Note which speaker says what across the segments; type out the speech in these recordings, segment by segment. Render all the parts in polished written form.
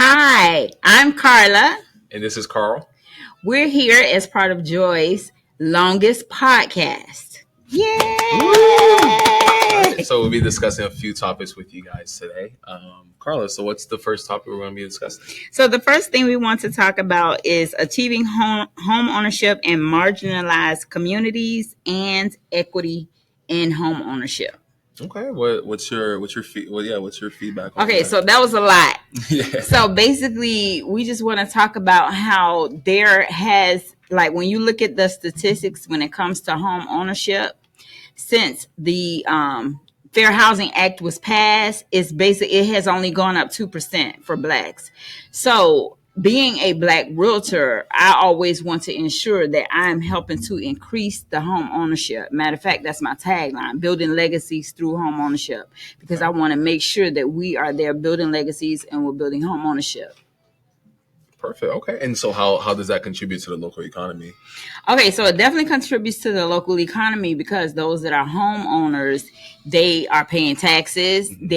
Speaker 1: Hi, I'm Carla.
Speaker 2: And this is Carl.
Speaker 1: We're here as part of Joy's longest podcast.
Speaker 2: Woo! All right,
Speaker 1: Yay!
Speaker 2: so we'll be discussing a few topics with you guys today. Carla, so what's the first topic we're going to be discussing?
Speaker 1: So the first thing we want to talk about is achieving home ownership in marginalized communities and equity in home ownership.
Speaker 2: Okay, what's your feedback on
Speaker 1: Okay,
Speaker 2: that?
Speaker 1: so that was a lot.
Speaker 2: Yeah.
Speaker 1: So basically, we just want to talk about how there has, like, when you look at the statistics when it comes to home ownership, since the Fair Housing Act was passed, it has only gone up 2% for blacks. So being a black realtor, I always want to ensure that I'm helping to increase the home ownership. Matter of fact, that's my tagline: building legacies through home ownership, because I want to make sure that we are there building legacies and we're building home ownership.
Speaker 2: Perfect. Okay. And so how does that contribute to the local economy?
Speaker 1: Okay, so it definitely contributes to the local economy because those that are homeowners, they are paying taxes.
Speaker 2: Mm-hmm.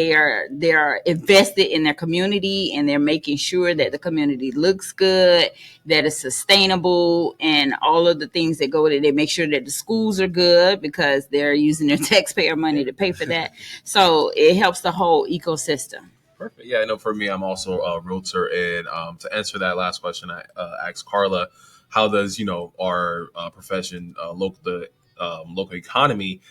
Speaker 1: They are invested in their community, and they're making sure that the community looks good, that it's sustainable, and all of the things that go with it. They make sure that the schools are good because they're using their taxpayer money to pay for that. So it helps the whole ecosystem.
Speaker 2: Perfect. Yeah, I know for me, I'm also a realtor. And to answer that last question, I asked Carla, how does, our profession, local economy.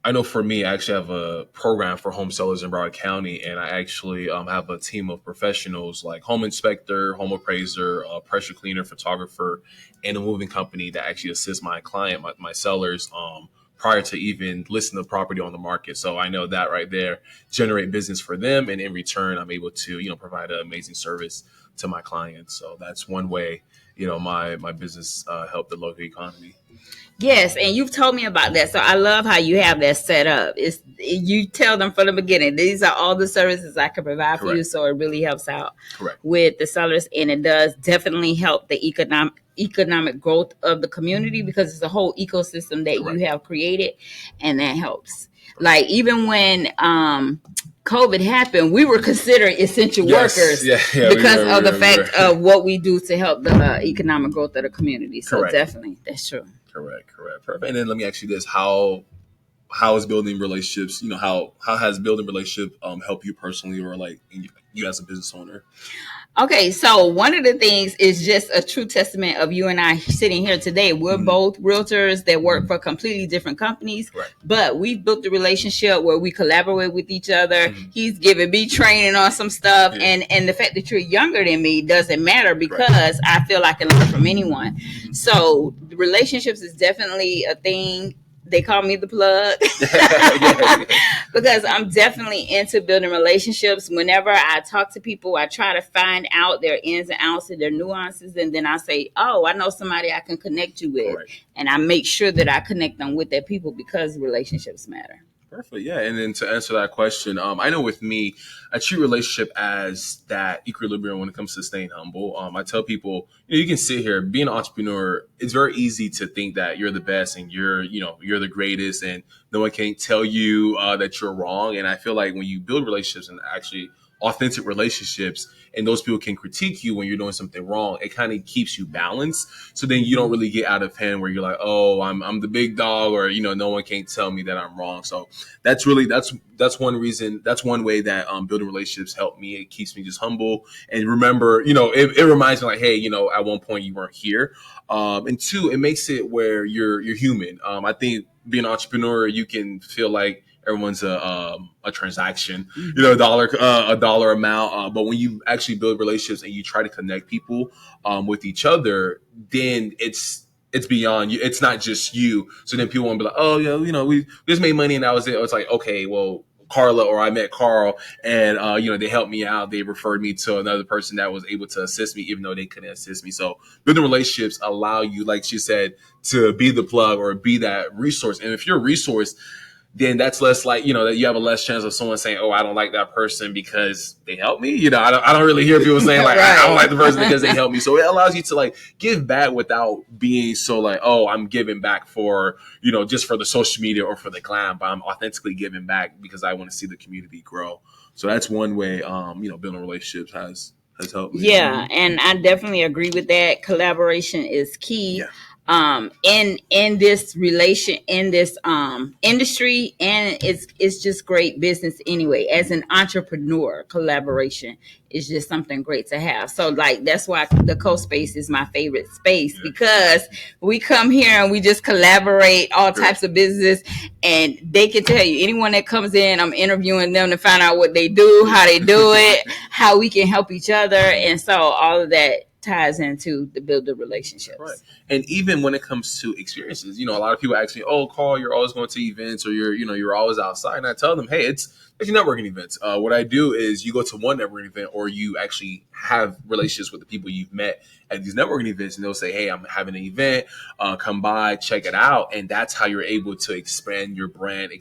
Speaker 2: I know for me, I actually have a program for home sellers in Broward County, and I actually have a team of professionals like home inspector, home appraiser, pressure cleaner, photographer, and a moving company that actually assists my client, my sellers, prior to even listing the property on the market. So I know that right there generate business for them, and in return, I'm able to provide an amazing service to my clients. So that's one way my business helped the local economy.
Speaker 1: Yes, and you've told me about that. So I love how you have that set up. You tell them from the beginning, these are all the services I can provide for you.
Speaker 2: Correct.
Speaker 1: So it really helps out
Speaker 2: Correct.
Speaker 1: with the sellers, and it does definitely help the economic growth of the community because it's a whole ecosystem that
Speaker 2: Correct.
Speaker 1: you have created, and that helps. Like even when COVID happened, we were considered essential workers because of the fact of what we do to help the economic growth of the community. So
Speaker 2: Correct.
Speaker 1: definitely, that's true.
Speaker 2: Correct. Perfect. And then let me ask you this: how is building relationships? How has building relationship help you personally, or like you as a business owner?
Speaker 1: Okay, so one of the things is just a true testament of you and I sitting here today. We're both realtors that work for completely different companies,
Speaker 2: Right.
Speaker 1: but we've built a relationship where we collaborate with each other. He's giving me training on some stuff, and the fact that you're younger than me doesn't matter because I feel I can learn from anyone. So relationships is definitely a thing. They call me the plug because I'm definitely into building relationships. Whenever I talk to people, I try to find out their ins and outs and their nuances. And then I say, oh, I know somebody I can connect you with.
Speaker 2: Correct.
Speaker 1: And I make sure that I connect them with their people because relationships matter.
Speaker 2: Perfect. Yeah. And then to answer that question, I know with me, I treat relationship as that equilibrium when it comes to staying humble. I tell people, you can sit here, being an entrepreneur, it's very easy to think that you're the best and you're the greatest and no one can tell you that you're wrong. And I feel like when you build relationships and actually authentic relationships and those people can critique you when you're doing something wrong, it kind of keeps you balanced. So then you don't really get out of hand where you're like, oh, I'm the big dog, or no one can tell me that I'm wrong. So that's one reason, that's one way that building relationships help me. It keeps me just humble and remember, it reminds me like, hey, at one point you weren't here. And two, it makes it where you're human. I think being an entrepreneur, you can feel like everyone's a transaction, a dollar amount. But when you actually build relationships and you try to connect people with each other, then it's beyond you. It's not just you. So then people won't be like, oh yeah, we just made money and that was it. It's like, okay, well, Carla or I met Carl and they helped me out. They referred me to another person that was able to assist me even though they couldn't assist me. So building relationships allow you, like she said, to be the plug or be that resource. And if you're a resource, then that's less like, that you have a less chance of someone saying, oh, I don't like that person because they helped me. I don't really hear people saying like, right. I don't like the person because they helped me. So it allows you to like give back without being so like, oh, I'm giving back for, just for the social media or for the glam, but I'm authentically giving back because I want to see the community grow. So that's one way, building relationships has helped me.
Speaker 1: Yeah, and I definitely agree with that. Collaboration is key.
Speaker 2: Yeah.
Speaker 1: In this industry, and it's just great business anyway. As an entrepreneur, collaboration is just something great to have. So like that's why the co-space is my favorite space, because we come here and we just collaborate all types of business, and they can tell you, anyone that comes in, I'm interviewing them to find out what they do, how they do it, how we can help each other, and so all of that ties into the build of relationships.
Speaker 2: Right. And even when it comes to experiences, a lot of people ask me, "Oh, Carl, you're always going to events, or you're always outside." And I tell them, "Hey, it's networking events. What I do is you go to one networking event, or you actually have relationships with the people you've met at these networking events, and they'll say, 'Hey, I'm having an event. Come by, check it out.'" And that's how you're able to expand your brand,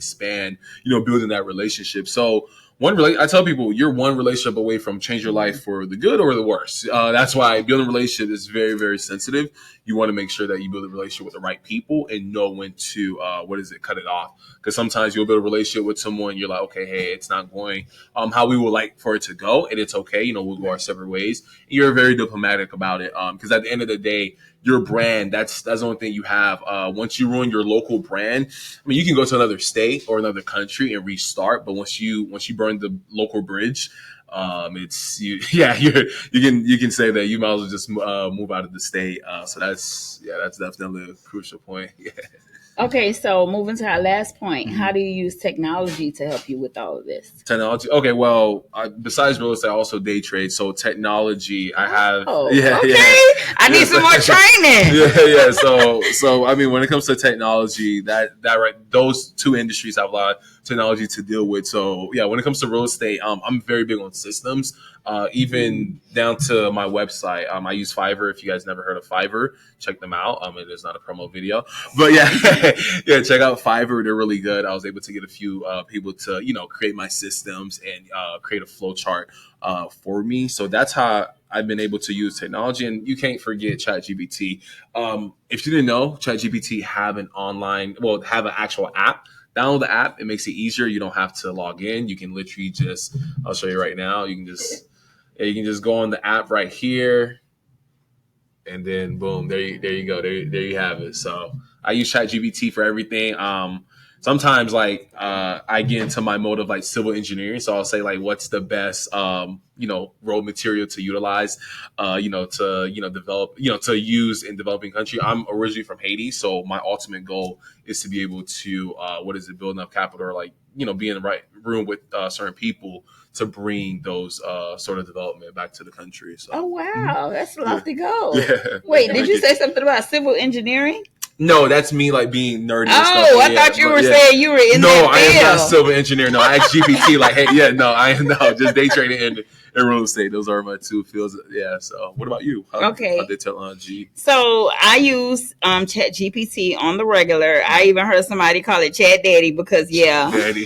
Speaker 2: building that relationship. So I tell people, you're one relationship away from change your life for the good or the worse. That's why building a relationship is very, very sensitive. You want to make sure that you build a relationship with the right people and know when to, cut it off. Because sometimes you'll build a relationship with someone, you're like, okay, hey, it's not going how we would like for it to go, and it's okay. We'll go our separate ways. You're very diplomatic about it, because at the end of the day, your brand, that's the only thing you have. Once you ruin your local brand, I mean, you can go to another state or another country and restart, but once you burn the local bridge, it's you. Yeah, you can say that you might as well just move out of the state. So that's definitely a crucial point. Yeah.
Speaker 1: Okay, so moving to our last point, how do you use technology to help you with all of this?
Speaker 2: Technology. Okay, well, besides real estate, I also day trade. So technology, I have.
Speaker 1: Oh, yeah, okay. I need some more training.
Speaker 2: Yeah. So I mean, when it comes to technology, that right, those two industries have a lot of technology to deal with. So yeah, when it comes to real estate, I'm very big on systems. Even down to my website. I use Fiverr. If you guys never heard of Fiverr, check them out. It is not a promo video, but yeah, yeah, check out Fiverr. They're really good. I was able to get a few people to create my systems and create a flow chart for me. So that's how I've been able to use technology. And you can't forget ChatGPT. If you didn't know, ChatGPT have an actual app. Download the app. It makes it easier. You don't have to log in. You can literally I'll show you right now. You can just go on the app right here, and then boom, there you go. There you have it. So I use ChatGPT for everything. Sometimes I get into my mode of civil engineering, so I'll say what's the best road material to utilize, to develop, to use in developing country. I'm originally from Haiti, so my ultimate goal is to be able to build enough capital, or be in the right room with certain people to bring those sort of development back to the country. So.
Speaker 1: Oh wow, that's a lofty goal.
Speaker 2: Yeah.
Speaker 1: Wait, did you say something about civil engineering?
Speaker 2: No, that's me being nerdy.
Speaker 1: Oh,
Speaker 2: and stuff.
Speaker 1: I thought you were saying you were in
Speaker 2: no,
Speaker 1: that field.
Speaker 2: I am not a civil engineer. No, I asked GPT hey, yeah, no, I am just day trading and real estate. Those are my two fields. Yeah. So, what about you? How did technology?
Speaker 1: So I use Chat GPT on the regular. I even heard somebody call it Chat Daddy because Daddy.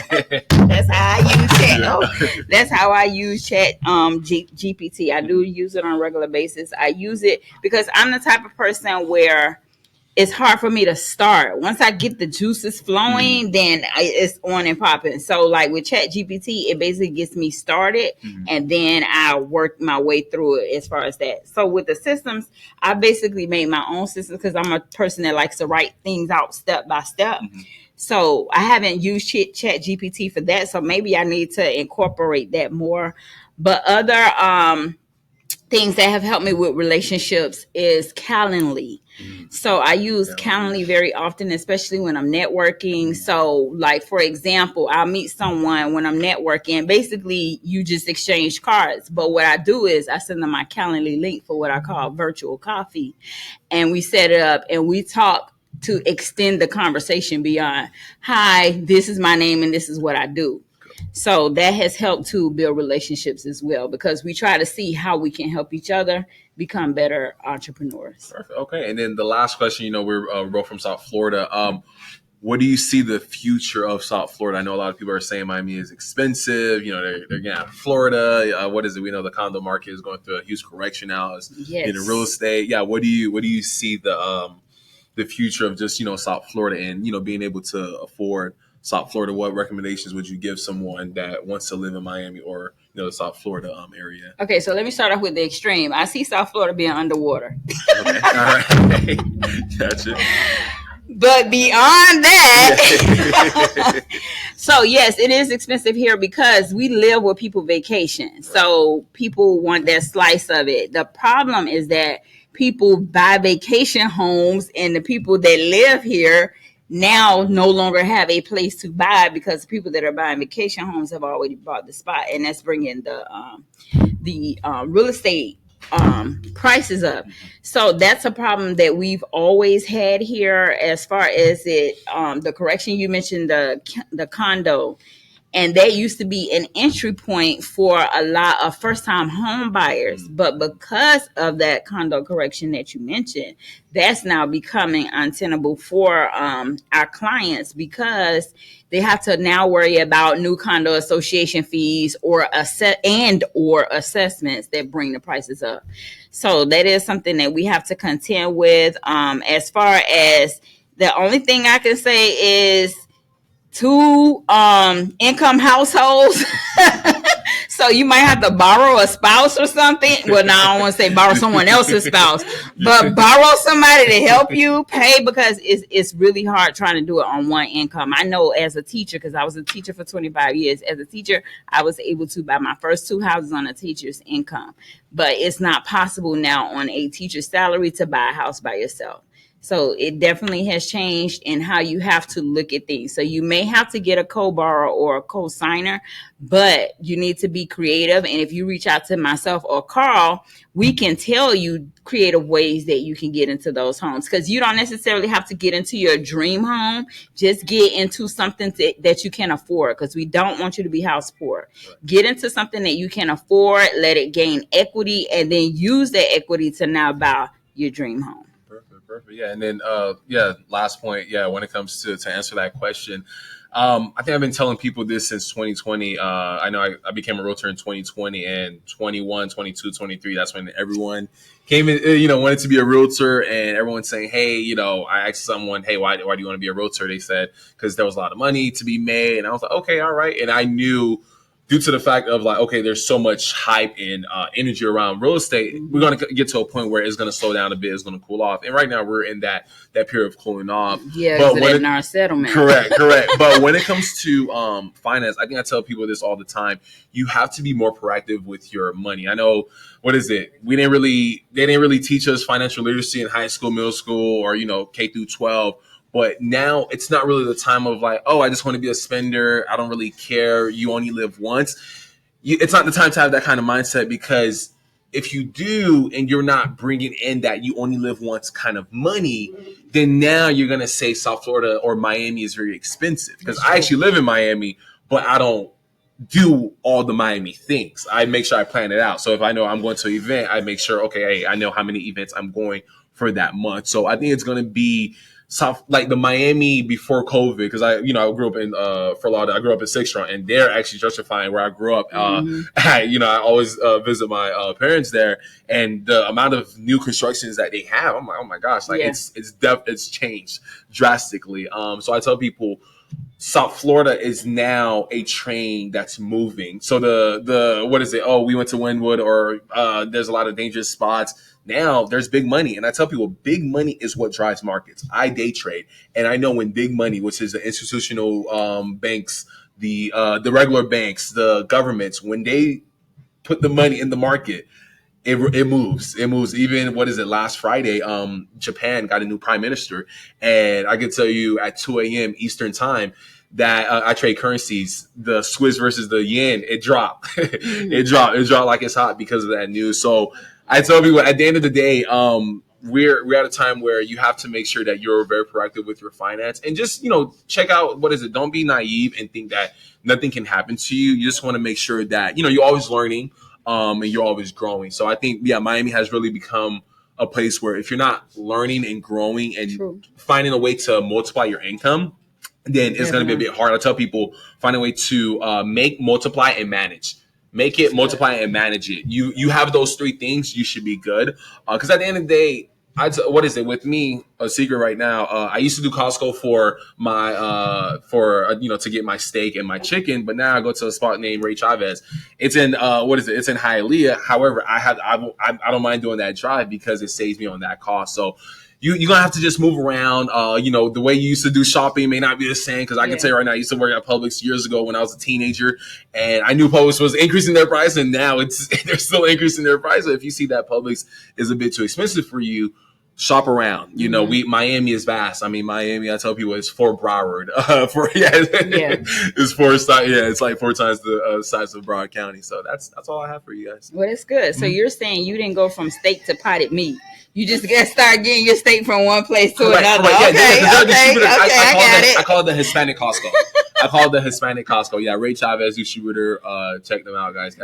Speaker 1: That's how I use Chat. Yeah. That's how I use Chat GPT. I do use it on a regular basis. I use it because I'm the type of person where it's hard for me to start. Once I get the juices flowing, then it's on and popping. So with Chat GPT, it basically gets me started, and then I work my way through it as far as that. So with the systems, I basically made my own systems because I'm a person that likes to write things out step by step. So I haven't used Chat GPT for that. So maybe I need to incorporate that more. But other things that have helped me with relationships is Calendly. So I use Calendly very often, especially when I'm networking. So for example, I'll meet someone when I'm networking. Basically, you just exchange cards. But what I do is I send them my Calendly link for what I call virtual coffee. And we set it up and we talk to extend the conversation beyond, hi, this is my name and this is what I do. So that has helped to build relationships as well, because we try to see how we can help each other become better entrepreneurs.
Speaker 2: Perfect. Okay. And then the last question, we're both from South Florida. What do you see the future of South Florida? I know a lot of people are saying Miami is expensive. They're getting out of Florida. What is it? We know the condo market is going through a huge correction now. In real estate. Yeah. What do you see the future of just South Florida and being able to afford South Florida? What recommendations would you give someone that wants to live in Miami or the South Florida area.
Speaker 1: Okay, so let me start off with the extreme. I see South Florida being underwater.
Speaker 2: Okay, all right, gotcha.
Speaker 1: But beyond that,
Speaker 2: Yeah.
Speaker 1: so yes, it is expensive here because we live where people vacation. So people want that slice of it. The problem is that people buy vacation homes, and the people that live here now no longer have a place to buy because the people that are buying vacation homes have already bought the spot, and that's bringing the real estate prices up. So that's a problem that we've always had here. As far as the correction you mentioned, the condo, and that used to be an entry point for a lot of first time home buyers. But because of that condo correction that you mentioned, that's now becoming untenable for our clients, because they have to now worry about new condo association fees or assessments that bring the prices up. So that is something that we have to contend with. As far as, the only thing I can say is, two income households. So you might have to borrow a spouse or something. Well, now I don't want to say borrow someone else's spouse, but borrow somebody to help you pay, because it's really hard trying to do it on one income. I know as a teacher, because I was a teacher for 25 years. As a teacher, I was able to buy my first two houses on a teacher's income, but it's not possible now on a teacher's salary to buy a house by yourself. So it definitely has changed in how you have to look at things. So you may have to get a co-borrower or a co-signer, but you need to be creative. And if you reach out to myself or Carl, we can tell you creative ways that you can get into those homes, because you don't necessarily have to get into your dream home. Just get into something that you can afford, because we don't want you to be house poor. Get into something that you can afford, let it gain equity, and then use that equity to now buy your dream home.
Speaker 2: Perfect. Yeah. And then, last point. Yeah. When it comes to answer that question, I think I've been telling people this since 2020. I know I became a realtor in 2020, and 21, 22, 23. That's when everyone came in, wanted to be a realtor, and everyone's saying, hey, I asked someone, hey, why do you want to be a realtor? They said, because there was a lot of money to be made. And I was like, okay, all right. And I knew, due to the fact of like, okay, there's so much hype and energy around real estate, we're going to get to a point where it's going to slow down a bit, it's going to cool off. And right now we're in that period of cooling off.
Speaker 1: Yeah, but in our settlement.
Speaker 2: Correct. But when it comes to finance, I think I tell people this all the time. You have to be more proactive with your money. I know, what is it? They didn't really teach us financial literacy in high school, middle school, or, K through 12. But now it's not really the time of like, oh, I just want to be a spender. I don't really care. You only live once. It's not the time to have that kind of mindset, because if you do and you're not bringing in that you only live once kind of money, then now you're going to say South Florida or Miami is very expensive. Because I actually live in Miami, but I don't do all the Miami things. I make sure I plan it out. So if I know I'm going to an event, I make sure, okay, hey, I know how many events I'm going for that month. So I think it's going to be like the Miami before COVID, because I grew up in Fort Lauderdale. I grew up in Sixth Street, and they're actually justifying where I grew up. I always visit my parents there, and the amount of new constructions that they have, I'm like, oh my gosh, like it's changed drastically. So I tell people, South Florida is now a train that's moving. So the what is it? Oh, we went to Wynwood, or there's a lot of dangerous spots. Now there's big money, and I tell people, big money is what drives markets. I day trade, and I know when big money, which is the institutional banks, the regular banks, the governments, when they put the money in the market, it moves. It moves. Even, what is it, last Friday, Japan got a new prime minister, and I can tell you at 2 a.m. Eastern time that I trade currencies, the Swiss versus the yen, it dropped. It dropped like it's hot because of that news. So I tell people, at the end of the day, we're at a time where you have to make sure that you're very proactive with your finance, and just check out, what is it. Don't be naive and think that nothing can happen to you. You just want to make sure that you're always learning, and you're always growing. So I think, Miami has really become a place where if you're not learning and growing and finding a way to multiply your income, then it's going to be a bit hard. I tell people, find a way to make, multiply, and manage. Make it, multiply, and manage it. You have those three things, you should be good. Because at the end of the day, what is it with me? A secret right now. I used to do Costco for my to get my steak and my chicken, but now I go to a spot named Ray Chavez. It's in what is it? It's in Hialeah. However, I don't mind doing that drive because it saves me on that cost. So you're gonna have to just move around. The way you used to do shopping may not be the same because I can tell you right now, I used to work at Publix years ago when I was a teenager, and I knew Publix was increasing their price, and now they're still increasing their price. So if you see that Publix is a bit too expensive for you, shop around. Miami is vast. I mean, Miami, I tell people it's Fort Broward. It's it's like 4 times the size of Broward County. So that's all I have for you guys.
Speaker 1: Well, it's good. So you're saying you didn't go from steak to potted meat. You just got to start getting your steak from one place to another. Okay,
Speaker 2: I call it the Hispanic Costco. I call it the Hispanic Costco. Yeah, Ray Chavez distributor. Check them out, guys.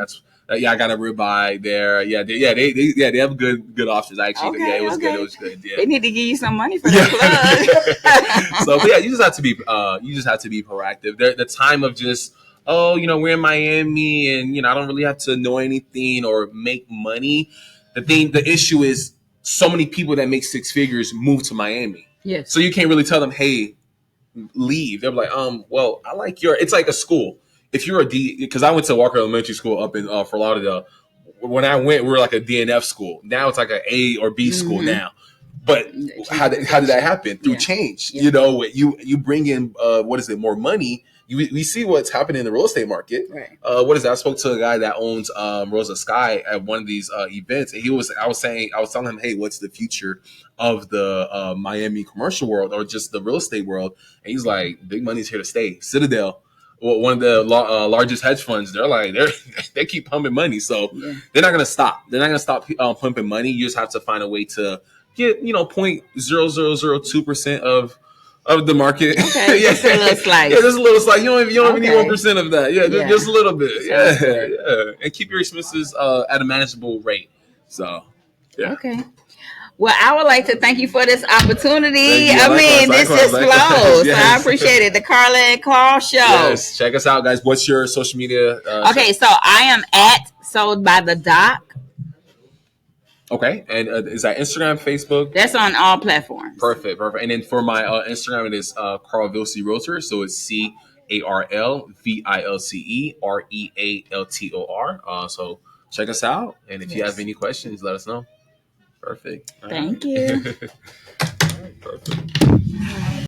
Speaker 2: I got a ribeye there. They have good options. Actually, it was good. It was good. Yeah.
Speaker 1: They need to give you some money for that plug.
Speaker 2: So, but yeah, you just have to be proactive. The time of just we're in Miami and I don't really have to know anything or make money. The issue is so many people that make 6 figures move to Miami.
Speaker 1: Yes.
Speaker 2: So you can't really tell them, hey, leave. They're like, well, I like it's like a school. If you're because I went to Walker Elementary School up in Fort Lauderdale. When I went, we were like a DNF school. Now it's like an A or B school now. But how did that happen? Through change. Yeah. You bring in more money. We see what's happening in the real estate market.
Speaker 1: Right.
Speaker 2: I spoke to a guy that owns Rosa Sky at one of these events, and I was telling him, hey, what's the future of the Miami commercial world or just the real estate world? And he's like, big money's here to stay. Citadel, one of the largest hedge funds, they keep pumping money, so they're not gonna stop. They're not gonna stop pumping money. You just have to find a way to get 0.0002% of the market.
Speaker 1: Okay, just a little slice.
Speaker 2: Yeah, just a little slice. You don't even need 1% of that. Yeah, just a little bit. Yeah. And keep your expenses at a manageable rate. So, yeah.
Speaker 1: Okay. Well, I would like to thank you for this opportunity.
Speaker 2: Likewise,
Speaker 1: this just flows. Yes. So I appreciate it. The Carla and Carl Show.
Speaker 2: Yes, check us out, guys. What's your social media?
Speaker 1: Okay, so I am at Sold by the Doc.
Speaker 2: Okay, and is that Instagram, Facebook?
Speaker 1: That's on all platforms.
Speaker 2: Perfect. And then for my Instagram, it is Carl Vilce Realtor. So it's CarlVilceRealtor. So check us out, and if you have any questions, let us know. Perfect.
Speaker 1: Thank you.
Speaker 2: All right, perfect.